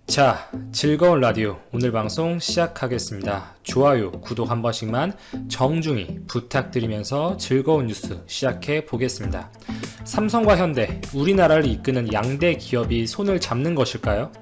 자, 즐거운 라디오 오늘 방송 시작하겠습니다. 좋아요, 구독 한 번씩만 정중히 부탁드리면서 즐거운 뉴스 시작해 보겠습니다. 삼성과 현대, 우리나라를 이끄는 양대 기업이 손을 잡는 것일까요?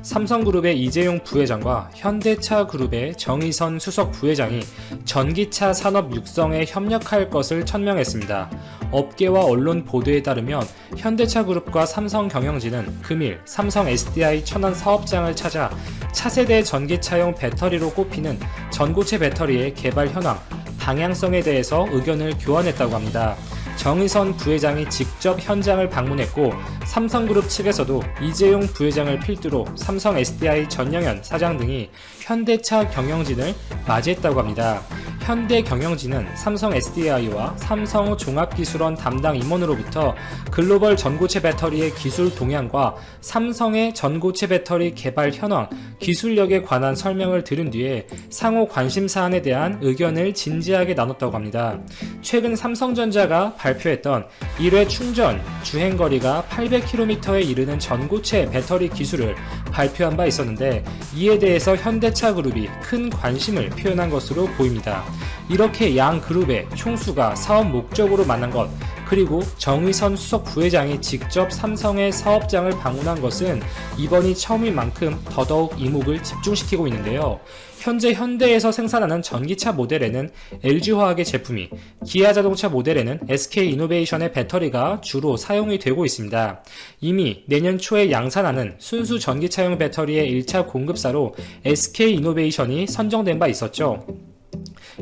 삼성그룹의 이재용 부회장과 현대차 그룹의 정의선 수석 부회장이 전기차 산업 육성에 협력할 것을 천명했습니다. 업계와 언론 보도에 따르면 현대차 그룹과 삼성 경영진은 금일 삼성 SDI 천안 사업장을 찾아 차세대 전기차용 배터리로 꼽히는 전고체 배터리의 개발 현황, 방향성에 대해서 의견을 교환했다고 합니다. 정의선 부회장이 직접 현장을 방문했고 삼성그룹 측에서도 이재용 부회장을 필두로 삼성 SDI 전영현 사장 등이 현대차 경영진을 맞이했다고 합니다. 현대 경영진은 삼성 SDI와 삼성 종합기술원 담당 임원으로부터 글로벌 전고체 배터리의 기술 동향과 삼성의 전고체 배터리 개발 현황, 기술력에 관한 설명을 들은 뒤에 상호 관심사안에 대한 의견을 진지하게 나눴다고 합니다. 최근 삼성전자가 발표했던 1회 충전 주행거리가 800km에 이르는 전고체 배터리 기술을 발표한 바 있었는데 이에 대해서 현대차 그룹이 큰 관심을 표현한 것으로 보입니다. 이렇게 양 그룹의 총수가 사업 목적으로 만난 것, 그리고 정의선 수석 부회장이 직접 삼성의 사업장을 방문한 것은 이번이 처음인 만큼 더더욱 이목을 집중시키고 있는데요. 현재 현대에서 생산하는 전기차 모델에는 LG화학의 제품이, 기아자동차 모델에는 SK이노베이션의 배터리가 주로 사용이 되고 있습니다. 이미 내년 초에 양산하는 순수 전기차용 배터리의 1차 공급사로 SK이노베이션이 선정된 바 있었죠.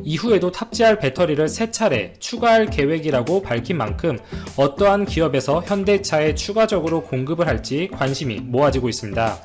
이후에도 탑재할 배터리를 3차례 추가할 계획이라고 밝힌 만큼 어떠한 기업에서 현대차에 추가적으로 공급을 할지 관심이 모아지고 있습니다.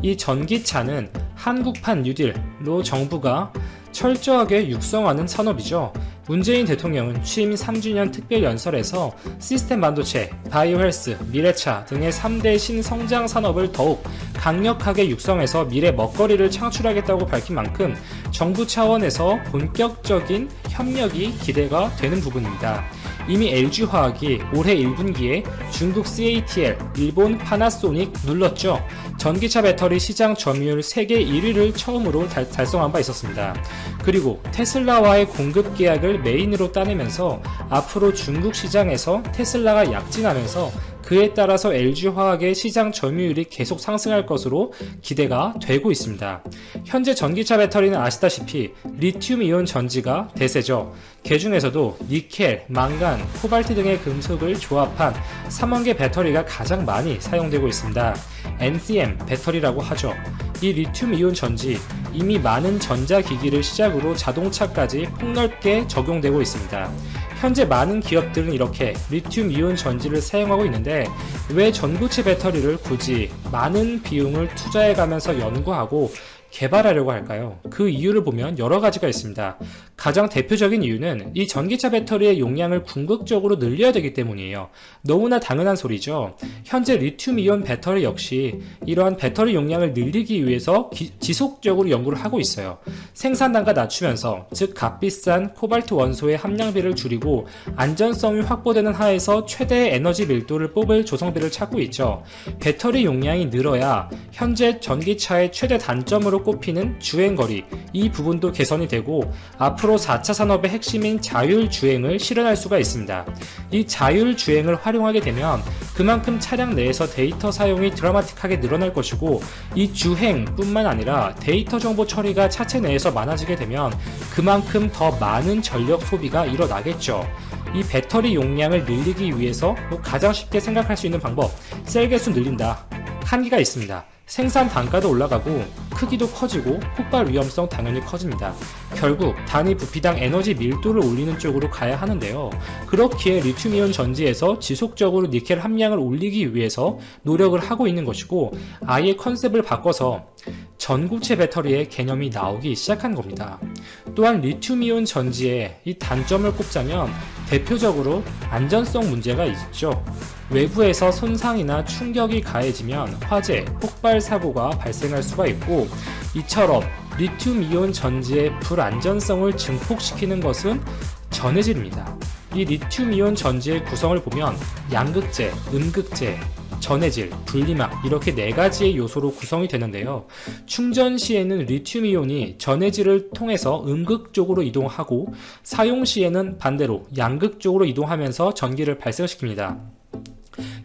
이 전기차는 한국판 뉴딜로 정부가 철저하게 육성하는 산업이죠. 문재인 대통령은 취임 3주년 특별연설에서 시스템 반도체, 바이오헬스, 미래차 등의 3대 신성장 산업을 더욱 강력하게 육성해서 미래 먹거리를 창출하겠다고 밝힌 만큼 정부 차원에서 본격적인 협력이 기대가 되는 부분입니다. 이미 LG화학이 올해 1분기에 중국 CATL, 일본 파나소닉 눌렀죠. 전기차 배터리 시장 점유율 세계 1위를 처음으로 달성한 바 있었습니다. 그리고 테슬라와의 공급 계약을 메인으로 따내면서 앞으로 중국 시장에서 테슬라가 약진하면서 그에 따라서 LG화학의 시장 점유율이 계속 상승할 것으로 기대가 되고 있습니다. 현재 전기차 배터리는 아시다시피 리튬이온 전지가 대세죠. 그 중에서도 니켈, 망간, 코발트 등의 금속을 조합한 3원계 배터리가 가장 많이 사용되고 있습니다. NCM 배터리라고 하죠. 이 리튬이온 전지 이미 많은 전자기기를 시작으로 자동차까지 폭넓게 적용되고 있습니다. 현재 많은 기업들은 이렇게 리튬이온 전지를 사용하고 있는데 왜 전고체 배터리를 굳이 많은 비용을 투자해가면서 연구하고 개발하려고 할까요? 그 이유를 보면 여러 가지가 있습니다. 가장 대표적인 이유는 이 전기차 배터리의 용량을 궁극적으로 늘려야 되기 때문이에요. 너무나 당연한 소리죠. 현재 리튬이온 배터리 역시 이러한 배터리 용량을 늘리기 위해서 지속적으로 연구를 하고 있어요. 생산단가 낮추면서, 즉 값비싼 코발트 원소의 함량비를 줄이고 안전성이 확보되는 하에서 최대의 에너지 밀도를 뽑을 조성비를 찾고 있죠. 배터리 용량이 늘어야 현재 전기차의 최대 단점으로 꼽히는 주행거리, 이 부분도 개선이 되고 앞으로 4차 산업의 핵심인 자율주행을 실현할 수가 있습니다. 이 자율주행을 활용하게 되면 그만큼 차량 내에서 데이터 사용이 드라마틱하게 늘어날 것이고 이 주행뿐만 아니라 데이터 정보 처리가 차체 내에서 많아지게 되면 그만큼 더 많은 전력 소비가 일어나겠죠. 이 배터리 용량을 늘리기 위해서 가장 쉽게 생각할 수 있는 방법, 셀 개수 늘린다. 한계가 있습니다. 생산 단가도 올라가고 크기도 커지고 폭발 위험성 당연히 커집니다. 결국 단위 부피당 에너지 밀도를 올리는 쪽으로 가야 하는데요. 그렇기에 리튬이온 전지에서 지속적으로 니켈 함량을 올리기 위해서 노력을 하고 있는 것이고 아예 컨셉을 바꿔서 전고체 배터리의 개념이 나오기 시작한 겁니다. 또한 리튬이온 전지의 이 단점을 꼽자면 대표적으로 안전성 문제가 있죠. 외부에서 손상이나 충격이 가해지면 화재, 폭발 사고가 발생할 수가 있고 이처럼 리튬이온 전지의 불안전성을 증폭시키는 것은 전해질입니다. 이 리튬이온 전지의 구성을 보면 양극재, 음극재, 전해질, 분리막 이렇게 4가지의 요소로 구성이 되는데요. 충전 시에는 리튬 이온이 전해질을 통해서 음극 쪽으로 이동하고 사용 시에는 반대로 양극 쪽으로 이동하면서 전기를 발생시킵니다.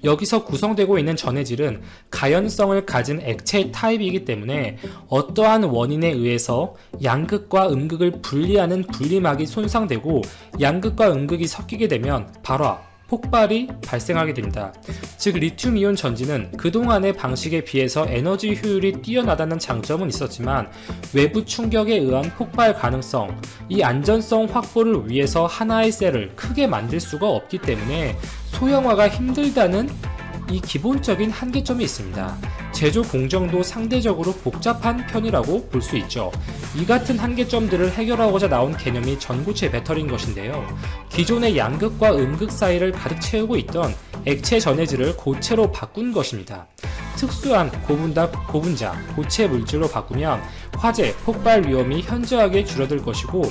여기서 구성되고 있는 전해질은 가연성을 가진 액체 타입이기 때문에 어떠한 원인에 의해서 양극과 음극을 분리하는 분리막이 손상되고 양극과 음극이 섞이게 되면 발화, 폭발이 발생하게 됩니다. 즉 리튬이온 전지는 그동안의 방식에 비해서 에너지 효율이 뛰어나다는 장점은 있었지만 외부 충격에 의한 폭발 가능성, 이 안전성 확보를 위해서 하나의 셀을 크게 만들 수가 없기 때문에 소형화가 힘들다는 이 기본적인 한계점이 있습니다. 제조 공정도 상대적으로 복잡한 편이라고 볼 수 있죠. 이 같은 한계점들을 해결하고자 나온 개념이 전고체 배터리인 것인데요. 기존의 양극과 음극 사이를 가득 채우고 있던 액체 전해질을 고체로 바꾼 것입니다. 특수한 고분자, 고체 물질로 바꾸면 화재, 폭발 위험이 현저하게 줄어들 것이고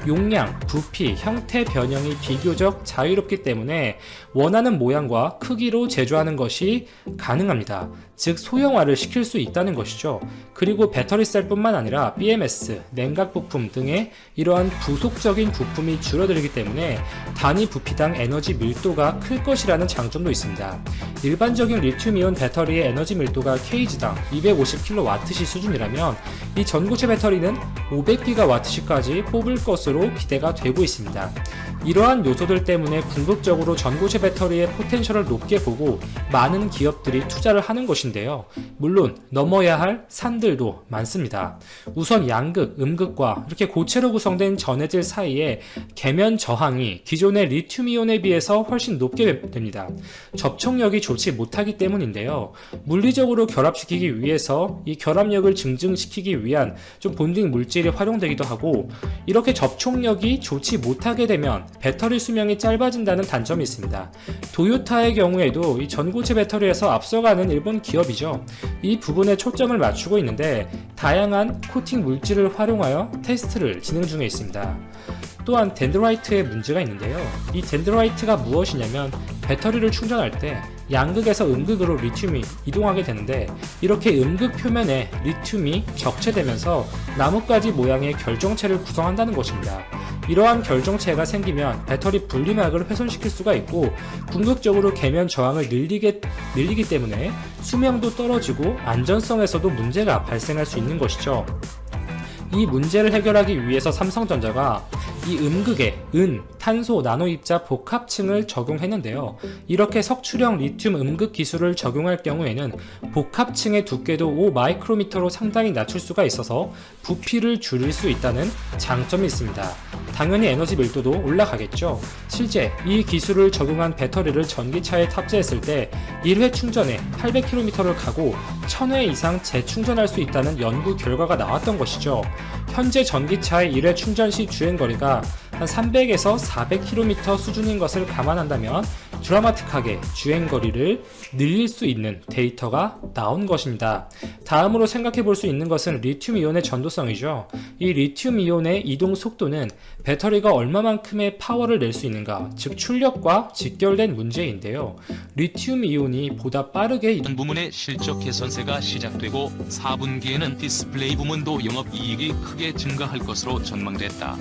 용량, 부피, 형태 변형이 비교적 자유롭기 때문에 원하는 모양과 크기로 제조하는 것이 가능합니다. 즉 소형화를 시킬 수 있다는 것이죠. 그리고 배터리셀뿐만 아니라 BMS, 냉각 부품 등의 이러한 부속적인 부품이 줄어들기 때문에 단위 부피당 에너지 밀도가 클 것이라는 장점도 있습니다. 일반적인 리튬이온 배터리의 에너지 밀도가 kg당 250kWh 수준이라면 이 전고체 배터리는 500GWh까지 뽑을 것으로 기대가 되고 있습니다. 이러한 요소들 때문에 궁극적으로 전고체 배터리의 포텐셜을 높게 보고 많은 기업들이 투자를 하는 것인데요. 물론 넘어야 할 산들도 많습니다. 우선 양극, 음극과 이렇게 고체로 구성된 전해질 사이에 계면 저항이 기존의 리튬이온에 비해서 훨씬 높게 됩니다. 접촉력이 좋지 못하기 때문인데요. 물리적으로 결합시키기 위해서 이 결합력을 증증시키기 위한 좀 본딩 물질이 활용되기도 하고 이렇게 접촉력이 좋지 못하게 되면 배터리 수명이 짧아진다는 단점이 있습니다. 도요타의 경우에도 이 전고체 배터리에서 앞서가는 일본 기업이죠. 이 부분에 초점을 맞추고 있는데 다양한 코팅 물질을 활용하여 테스트를 진행 중에 있습니다. 또한 덴드라이트에 문제가 있는데요. 이 덴드라이트가 무엇이냐면 배터리를 충전할 때 양극에서 음극으로 리튬이 이동하게 되는데 이렇게 음극 표면에 리튬이 적체되면서 나뭇가지 모양의 결정체를 구성한다는 것입니다. 이러한 결정체가 생기면 배터리 분리막을 훼손시킬 수가 있고 궁극적으로 계면 저항을 늘리기 때문에 수명도 떨어지고 안전성에서도 문제가 발생할 수 있는 것이죠. 이 문제를 해결하기 위해서 삼성전자가 이 음극에 은, 탄소, 나노 입자 복합층을 적용했는데요. 이렇게 석출형 리튬 음극 기술을 적용할 경우에는 복합층의 두께도 5마이크로미터로 상당히 낮출 수가 있어서 부피를 줄일 수 있다는 장점이 있습니다. 당연히 에너지 밀도도 올라가겠죠. 실제 이 기술을 적용한 배터리를 전기차에 탑재했을 때 1회 충전에 800km를 가고 1000회 이상 재충전할 수 있다는 연구 결과가 나왔던 것이죠. 현재 전기차의 1회 충전 시 주행거리가 한 300에서 400km 수준인 것을 감안한다면 드라마틱하게 주행거리를 늘릴 수 있는 데이터가 나온 것입니다. 다음으로 생각해 볼 수 있는 것은 리튬이온의 전도성이죠. 이 리튬이온의 이동 속도는 배터리가 얼마만큼의 파워를 낼 수 있는가, 즉 출력과 직결된 문제인데요. 리튬이온이 보다 빠르게 이동 부문의 실적 개선세가 시작되고 4분기에는 디스플레이 부문도 영업이익이 크게 증가할 것으로 전망됐다.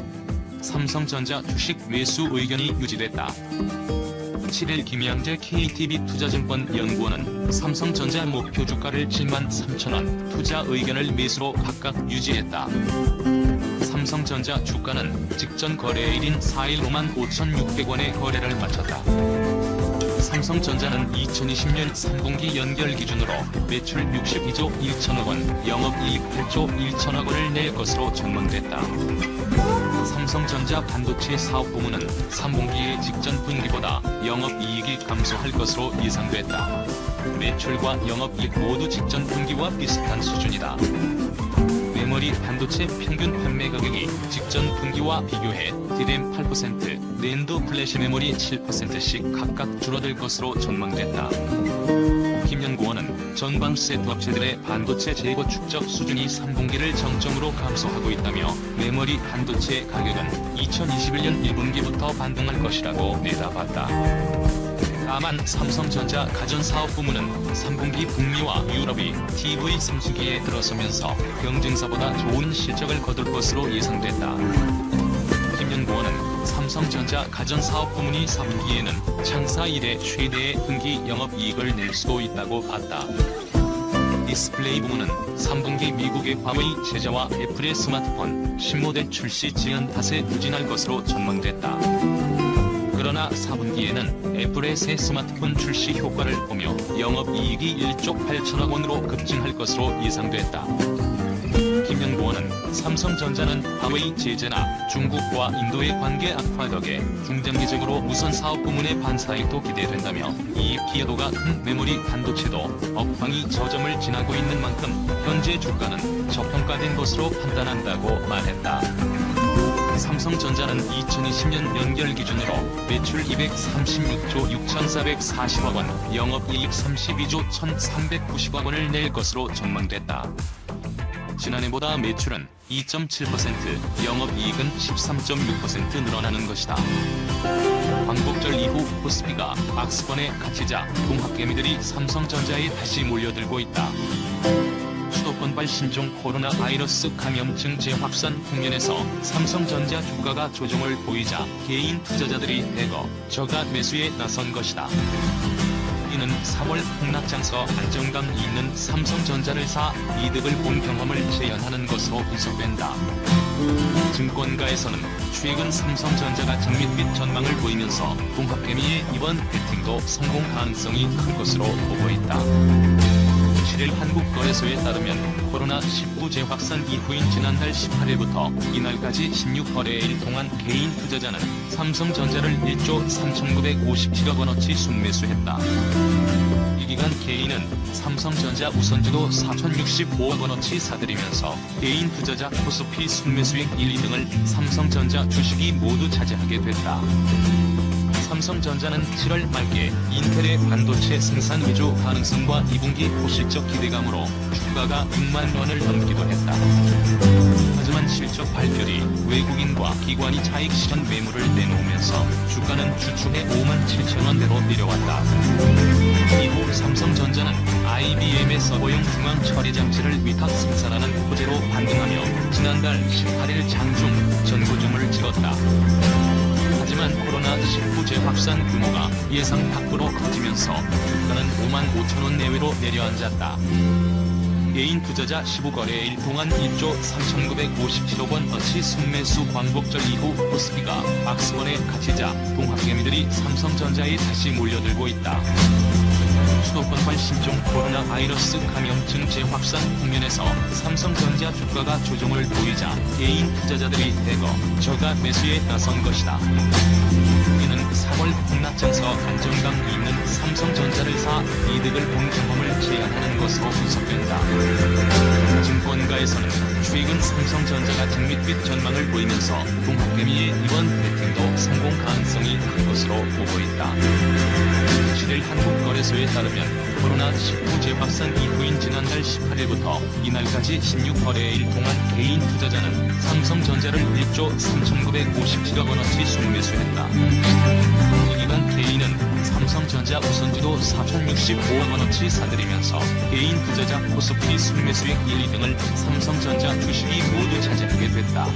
삼성전자 주식 매수 의견이 유지됐다. 7일 김양재 KTB 투자증권 연구원은 삼성전자 목표 주가를 73,000원, 투자 의견을 매수로 각각 유지했다. 삼성전자 주가는 직전 거래일인 4일 55,600원에 거래를 마쳤다. 삼성전자는 2020년 3분기 연결 기준으로 매출 62조 1천억 원, 영업이익 8조 1천억 원을 낼 것으로 전망됐다. 삼성전자 반도체 사업부문은 3분기의 직전 분기보다 영업이익이 감소할 것으로 예상됐다. 매출과 영업이익 모두 직전 분기와 비슷한 수준이다. 메모리 반도체 평균 판매 가격이 직전 분기와 비교해 DRAM 8%, 낸드 플래시 메모리 7%씩 각각 줄어들 것으로 전망됐다. 김 연구원은 전방 셋 업체들의 반도체 재고 축적 수준이 3분기를 정점으로 감소하고 있다며 메모리 반도체 가격은 2021년 1분기부터 반등할 것이라고 내다봤다. 다만 삼성전자 가전사업부문은 3분기 북미와 유럽이 TV 성수기에 들어서면서 경쟁사보다 좋은 실적을 거둘 것으로 예상됐다. 김 연구원은 삼성전자 가전사업부문이 4분기에는 창사 이래 최대의 분기 영업이익을 낼 수도 있다고 봤다. 디스플레이 부문은 3분기 미국의 화웨이 제자와 애플의 스마트폰 신모델 출시 지연 탓에 부진할 것으로 전망됐다. 그러나 4분기에는 애플의 새 스마트폰 출시 효과를 보며 영업이익이 1조 8천억 원으로 급증할 것으로 예상됐다. 김 연구원은 삼성전자는 화웨이 제재나 중국과 인도의 관계 악화 덕에 중장기적으로 무선 사업 부문의 반사익도 기대된다며 이익 기여도가 큰 메모리 반도체도 업황이 저점을 지나고 있는 만큼 현재 주가는 저평가된 것으로 판단한다고 말했다. 삼성전자는 2020년 연결 기준으로 매출 236조 6,440억 원, 영업이익 32조 1,390억 원을 낼 것으로 전망됐다. 지난해보다 매출은 2.7%, 영업이익은 13.6% 늘어나는 것이다. 광복절 이후 코스피가 악스권의 가치자, 동학개미들이 삼성전자에 다시 몰려들고 있다. 수도권발 신종 코로나 바이러스 감염증 재확산 국면에서 삼성전자 주가가 조정을 보이자 개인 투자자들이 대거 저가 매수에 나선 것이다. 이는 3월 폭락장서 안정감이 있는 삼성전자를 사 이득을 본 경험을 재현하는 것으로 분석된다. 증권가에서는 최근 삼성전자가 장밋빛 전망을 보이면서 동학개미의 이번 배팅도 성공 가능성이 큰 것으로 보고 있다. 7일 한국거래소에 따르면 코로나19 재확산 이후인 지난달 18일부터 이날까지 16거래일 동안 개인 투자자는 삼성전자를 1조 3,957억 원어치 순매수했다. 이 기간 개인은 삼성전자 우선주도 4,065억 원어치 사들이면서 개인 투자자 코스피 순매수액 1, 2등을 삼성전자 주식이 모두 차지하게 됐다. 삼성전자는 7월 말께 인텔의 반도체 생산 위주 가능성과 2분기 고실적 기대감으로 주가가 6만 원을 넘기도 했다. 하지만 실적 발표리 외국인과 기관이 차익 실현 매물을 내놓으면서 주가는 주중에 5만 7천 원대로 내려왔다. 이후 삼성전자는 IBM의 서버용 중앙 처리 장치를 위탁 생산하는 호재로 반등하며 지난달 18일 장중 전고점을 찍었다. 하지만 코로나19 재확산 규모가 예상 밖으로 커지면서 주가는 5만 5천 원 내외로 내려앉았다. 개인 투자자 15거래일 동안 1조 3,957억 원어치 순매수 광복절 이후 코스피가 박스권의 가치자 동학개미들이 삼성전자에 다시 몰려들고 있다. 수도권발 신종 코로나 바이러스 감염증 재확산 국면에서 삼성전자 주가가 조정을 보이자 개인 투자자들이 대거 저가 매수에 나선 것이다. 이는 3월 폭락장서 안정감이 있는 삼성전자를 사 이득을 본 경험을 재현하는 것으로 분석된다. 증권가에서는 최근 삼성전자가 장밋빛 전망을 보이면서 동학개미의 이번 배팅도 성공 가능성이 큰 것으로 보고 있다. 7일 한국거래소에 따르면 코로나19 재확산 이후인 지난달 18일부터 이날까지 16거래일 동안 개인 투자자는 삼성전자를 1조 3,957억 원어치 순매수했다. 이 기간 개인은 삼성전자 우선주도 4,065억 원어치 사들이면서 개인 투자자 코스피 순매수액 1, 2등을 삼성전자 주식이 모두 차지하게 됐다.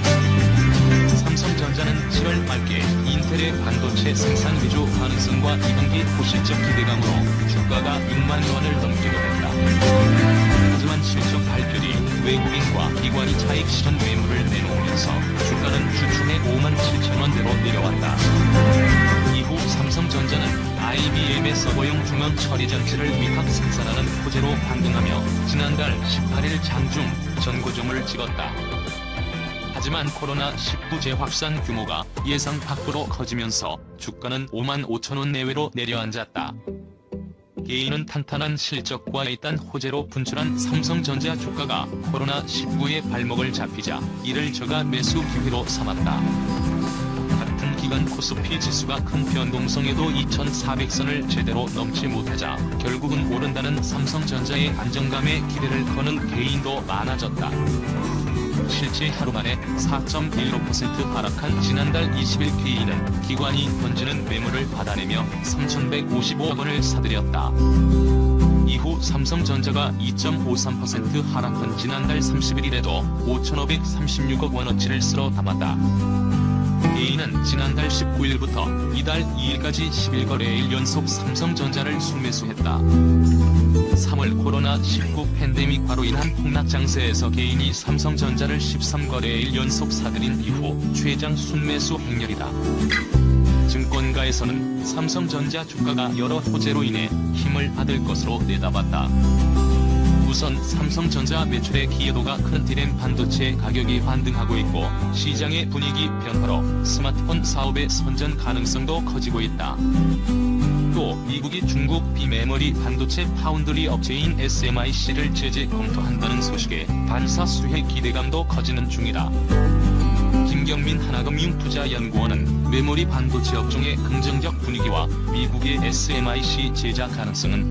삼성전자는 7월 말께 인텔의 반도체 생산 위주 가능성과 2분기 고실적 기대감으로 주가가 6만 원을 넘기도 했다. 하지만 실적 발표뒤 외국인과 기관이 차익 실현 매물을 내놓으면서 주가는 주중에 5만 7천 원대로 내려왔다. 이후 삼성전자는 IBM의 서버용 중앙 처리 장치를 위탁 생산하는 호재로 반등하며 지난달 18일 장중 전고점을 찍었다. 하지만 코로나19 재확산 규모가 예상 밖으로 커지면서 주가는 5만 5천 원 내외로 내려앉았다. 개인은 탄탄한 실적과 일단 호재로 분출한 삼성전자 주가가 코로나19의 발목을 잡히자 이를 저가 매수 기회로 삼았다. 같은 기간 코스피 지수가 큰 변동성에도 2,400선을 제대로 넘지 못하자 결국은 오른다는 삼성전자의 안정감에 기대를 거는 개인도 많아졌다. 실제 하루 만에 4.15% 하락한 지난달 20일 개인은 기관이 던지는 매물을 받아내며 3,155억 원을 사들였다. 이후 삼성전자가 2.53% 하락한 지난달 31일에도 5,536억 원어치를 쓸어 담았다. 개인은 지난달 19일부터 이달 2일까지 10일거래일 연속 삼성전자를 순매수했다. 3월 코로나19 팬데믹과로 인한 폭락 장세에서 개인이 삼성전자를 13거래일 연속 사들인 이후 최장 순매수 행렬이다. 증권가에서는 삼성전자 주가가 여러 호재로 인해 힘을 받을 것으로 내다봤다. 우선 삼성전자 매출의 기여도가 큰 D램 반도체 가격이 반등하고 있고 시장의 분위기 변화로 스마트폰 사업의 선전 가능성도 커지고 있다. 또 미국이 중국 비메모리 반도체 파운드리 업체인 SMIC를 제재 검토한다는 소식에 반사 수혜 기대감도 커지는 중이다. 김경민 하나금융투자연구원은 메모리 반도체 업종의 긍정적 분위기와 미국의 SMIC 제작 가능성은